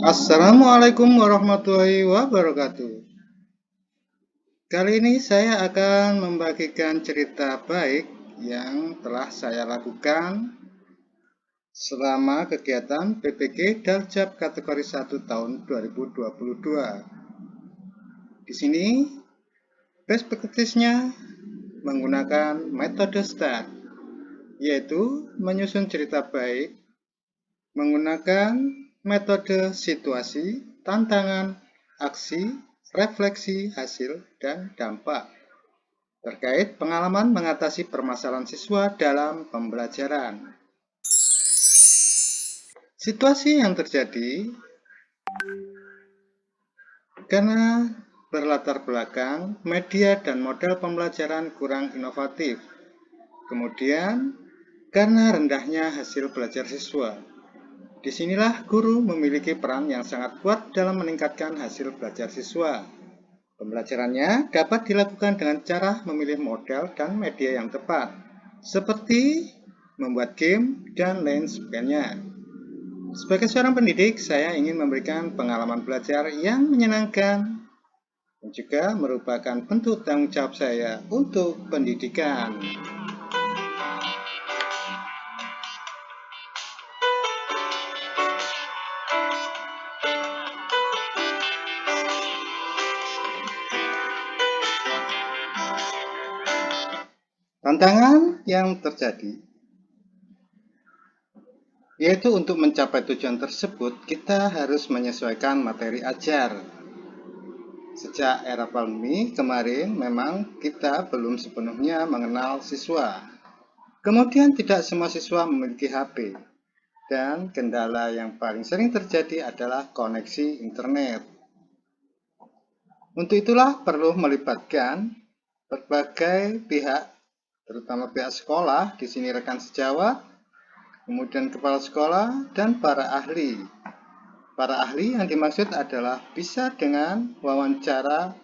Assalamualaikum warahmatullahi wabarakatuh. Kali ini saya akan membagikan cerita baik yang telah saya lakukan selama kegiatan PPG Daljab kategori 1 tahun 2022. Di sini best practice-nya menggunakan metode STAR, yaitu menyusun cerita baik menggunakan metode situasi, tantangan, aksi, refleksi, hasil, dan dampak terkait pengalaman mengatasi permasalahan siswa dalam pembelajaran. Situasi yang terjadi karena berlatar belakang media dan model pembelajaran kurang inovatif. Kemudian, karena rendahnya hasil belajar siswa. Disinilah guru memiliki peran yang sangat kuat dalam meningkatkan hasil belajar siswa. Pembelajarannya dapat dilakukan dengan cara memilih model dan media yang tepat, seperti membuat game dan lain sebagainya. Sebagai seorang pendidik, saya ingin memberikan pengalaman belajar yang menyenangkan dan juga merupakan bentuk tanggung jawab saya untuk pendidikan. Tantangan yang terjadi yaitu untuk mencapai tujuan tersebut, kita harus menyesuaikan materi ajar. Sejak era pandemi kemarin, memang kita belum sepenuhnya mengenal siswa. Kemudian tidak semua siswa memiliki HP. Dan kendala yang paling sering terjadi adalah koneksi internet. Untuk itulah perlu melibatkan berbagai pihak, terutama pihak sekolah, di sini rekan sejawat, kemudian kepala sekolah, dan para ahli. Para ahli yang dimaksud adalah bisa dengan wawancara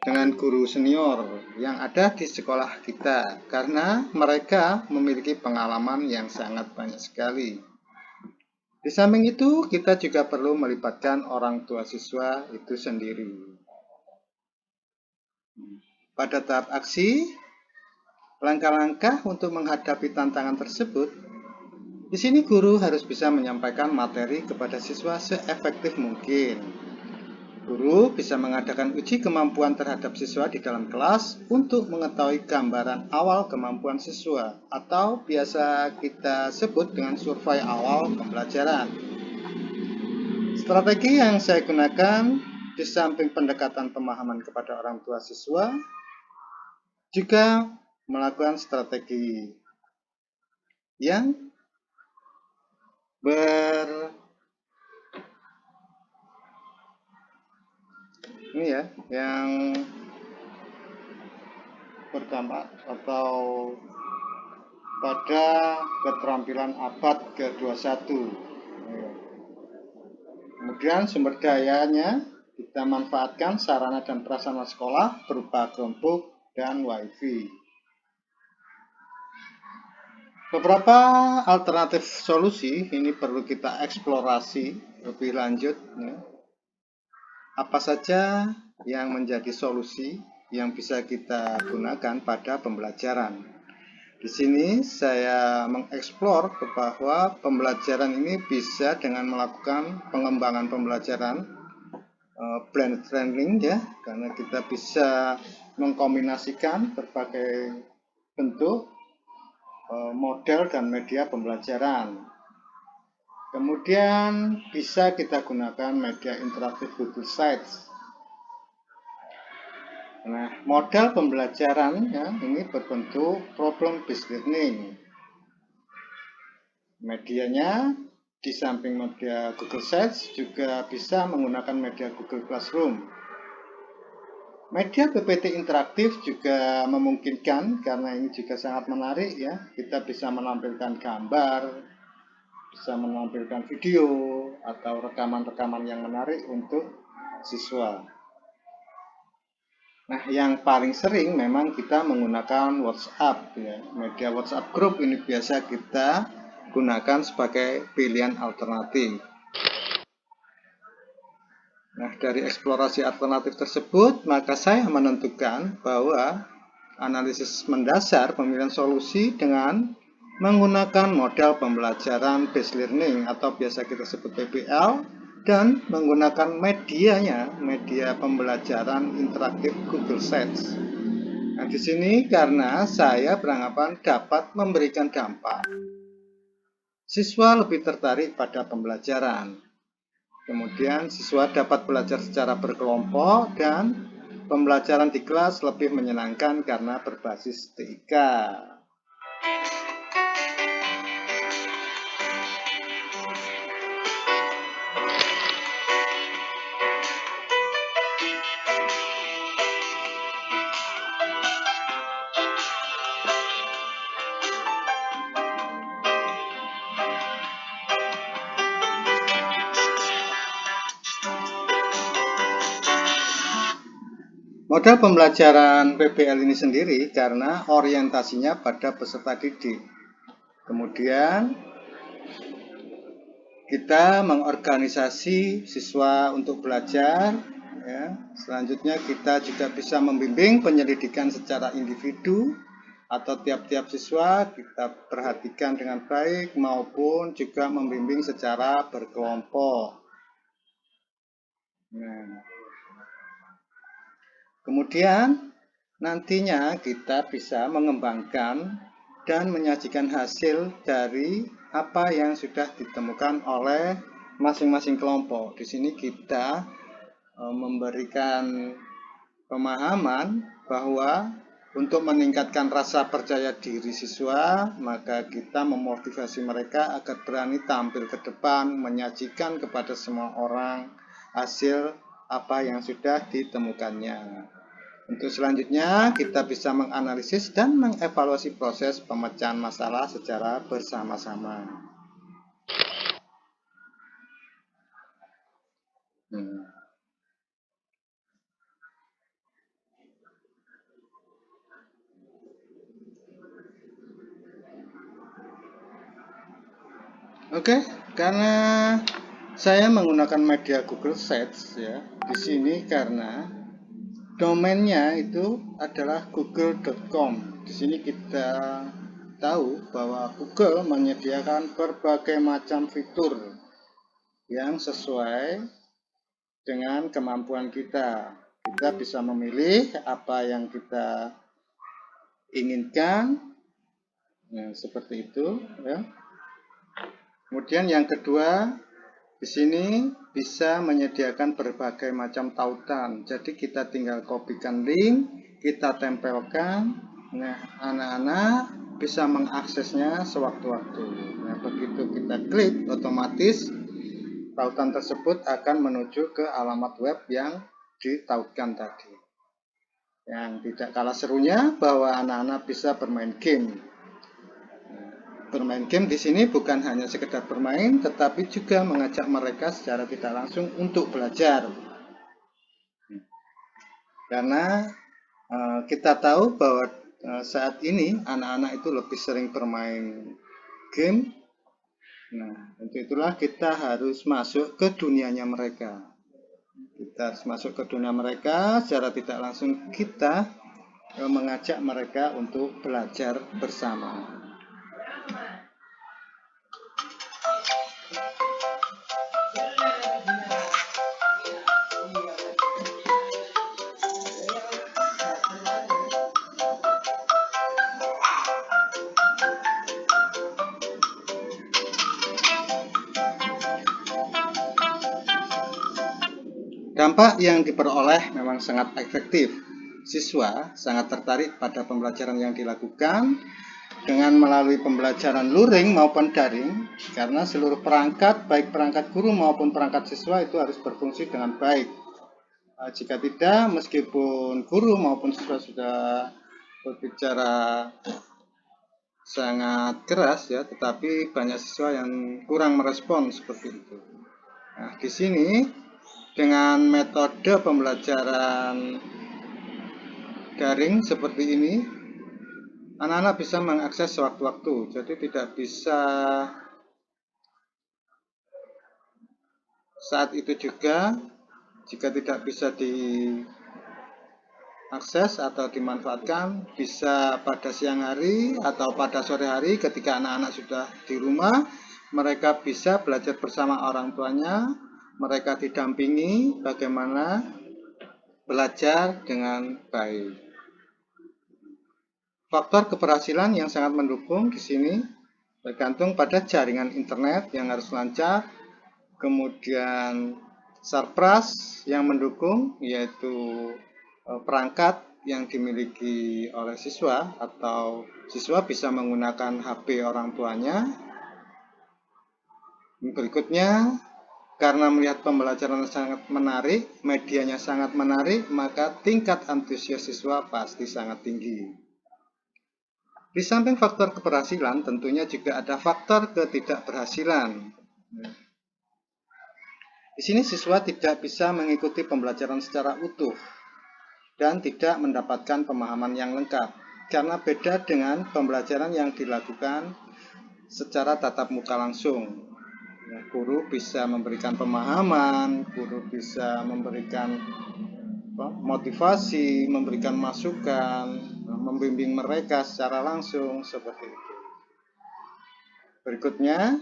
dengan guru senior yang ada di sekolah kita, karena mereka memiliki pengalaman yang sangat banyak sekali. Di samping itu, kita juga perlu melibatkan orang tua siswa itu sendiri. Pada tahap aksi, langkah-langkah untuk menghadapi tantangan tersebut, di sini guru harus bisa menyampaikan materi kepada siswa seefektif mungkin. Guru bisa mengadakan uji kemampuan terhadap siswa di dalam kelas untuk mengetahui gambaran awal kemampuan siswa, atau biasa kita sebut dengan survei awal pembelajaran. Strategi yang saya gunakan di samping pendekatan pemahaman kepada orang tua siswa, juga melakukan strategi yang yang berdampak atau pada keterampilan abad ke-21. Kemudian sumber dayanya kita manfaatkan sarana dan prasarana sekolah berupa Chromebook dan WiFi. Beberapa alternatif solusi ini perlu kita eksplorasi lebih lanjut. Apa saja yang menjadi solusi yang bisa kita gunakan pada pembelajaran? Di sini saya mengeksplor bahwa pembelajaran ini bisa dengan melakukan pengembangan pembelajaran blended learning, ya, karena kita bisa mengkombinasikan berbagai bentuk model dan media pembelajaran. Kemudian bisa kita gunakan media interaktif Google Sites. Nah, model pembelajaran ya, ini berbentuk problem based learning. Medianya di samping media Google Sites juga bisa menggunakan media Google Classroom. Media PPT interaktif juga memungkinkan karena ini juga sangat menarik ya. Kita bisa menampilkan gambar, bisa menampilkan video atau rekaman-rekaman yang menarik untuk siswa. Nah, yang paling sering memang kita menggunakan WhatsApp ya. Media WhatsApp group ini biasa kita gunakan sebagai pilihan alternatif. Nah, dari eksplorasi alternatif tersebut, maka saya menentukan bahwa analisis mendasar pemilihan solusi dengan menggunakan model pembelajaran based learning atau biasa kita sebut PBL dan menggunakan medianya, media pembelajaran interaktif Google Sites. Nah, di sini karena saya beranggapan dapat memberikan dampak, siswa lebih tertarik pada pembelajaran. Kemudian siswa dapat belajar secara berkelompok dan pembelajaran di kelas lebih menyenangkan karena berbasis TIK. Model pembelajaran PBL ini sendiri karena orientasinya pada peserta didik. Kemudian kita mengorganisasi siswa untuk belajar. Ya. Selanjutnya kita juga bisa membimbing penyelidikan secara individu atau tiap-tiap siswa kita perhatikan dengan baik maupun juga membimbing secara berkelompok. Nah. Kemudian nantinya kita bisa mengembangkan dan menyajikan hasil dari apa yang sudah ditemukan oleh masing-masing kelompok. Di sini kita memberikan pemahaman bahwa untuk meningkatkan rasa percaya diri siswa, maka kita memotivasi mereka agar berani tampil ke depan, menyajikan kepada semua orang hasil apa yang sudah ditemukannya. Untuk selanjutnya, kita bisa menganalisis dan mengevaluasi proses pemecahan masalah secara bersama-sama. Oke, karena saya menggunakan media Google Sites ya. Di sini karena domainnya itu adalah google.com. Di sini kita tahu bahwa Google menyediakan berbagai macam fitur yang sesuai dengan kemampuan kita. Kita bisa memilih apa yang kita inginkan. Nah, seperti itu ya. Kemudian yang kedua, di sini bisa menyediakan berbagai macam tautan. Jadi kita tinggal kopikan link, kita tempelkan. Nah, anak-anak bisa mengaksesnya sewaktu-waktu. Nah, begitu kita klik, otomatis tautan tersebut akan menuju ke alamat web yang ditautkan tadi. Yang tidak kalah serunya bahwa anak-anak bisa bermain game. Bermain game di sini bukan hanya sekedar bermain, tetapi juga mengajak mereka secara tidak langsung untuk belajar. Karena kita tahu bahwa saat ini anak-anak itu lebih sering bermain game. Nah, untuk itulah kita harus masuk ke dunianya mereka. Kita harus masuk ke dunia mereka secara tidak langsung kita mengajak mereka untuk belajar bersama. Dampak yang diperoleh memang sangat efektif. Siswa sangat tertarik pada pembelajaran yang dilakukan dengan melalui pembelajaran luring maupun daring, karena seluruh perangkat, baik perangkat guru maupun perangkat siswa itu harus berfungsi dengan baik. Jika tidak, meskipun guru maupun siswa sudah berbicara sangat keras ya, tetapi banyak siswa yang kurang merespon seperti itu. Nah, di sini dengan metode pembelajaran daring seperti ini, anak-anak bisa mengakses sewaktu-waktu, jadi tidak bisa saat itu juga. Jika tidak bisa diakses atau dimanfaatkan, bisa pada siang hari atau pada sore hari ketika anak-anak sudah di rumah, mereka bisa belajar bersama orang tuanya, mereka didampingi bagaimana belajar dengan baik. Faktor keberhasilan yang sangat mendukung di sini bergantung pada jaringan internet yang harus lancar, kemudian sarpras yang mendukung, yaitu perangkat yang dimiliki oleh siswa atau siswa bisa menggunakan HP orang tuanya. Berikutnya, karena melihat pembelajaran sangat menarik, medianya sangat menarik, maka tingkat antusias siswa pasti sangat tinggi. Di samping faktor keberhasilan, tentunya juga ada faktor ketidakberhasilan. Di sini siswa tidak bisa mengikuti pembelajaran secara utuh dan tidak mendapatkan pemahaman yang lengkap karena beda dengan pembelajaran yang dilakukan secara tatap muka langsung. Guru bisa memberikan pemahaman, guru bisa memberikan motivasi, memberikan masukan, membimbing mereka secara langsung seperti itu. Berikutnya,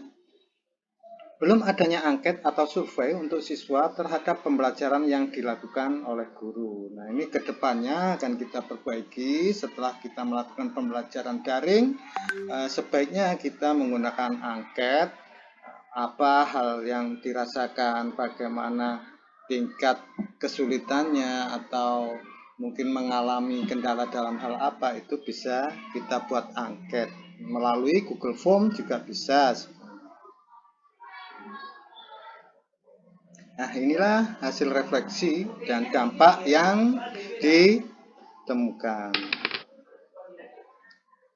belum adanya angket atau survei untuk siswa terhadap pembelajaran yang dilakukan oleh guru. Nah, ini kedepannya akan kita perbaiki setelah kita melakukan pembelajaran daring. Sebaiknya kita menggunakan angket, apa hal yang dirasakan, bagaimana tingkat kesulitannya, atau mungkin mengalami kendala dalam hal apa, itu bisa kita buat angket. Melalui Google Form juga bisa. Nah, inilah hasil refleksi dan dampak yang ditemukan.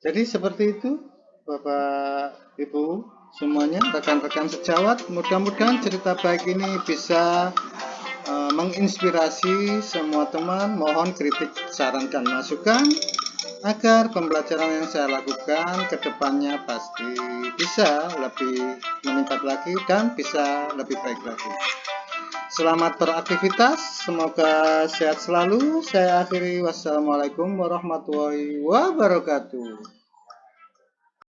Jadi seperti itu, Bapak Ibu semuanya, rekan-rekan sejawat. Mudah-mudahan cerita baik ini bisa menginspirasi semua teman. Mohon kritik, saran, dan masukan agar pembelajaran yang saya lakukan ke depannya pasti bisa lebih meningkat lagi dan bisa lebih baik lagi. Selamat beraktivitas, semoga sehat selalu. Saya akhiri, wassalamualaikum warahmatullahi wabarakatuh.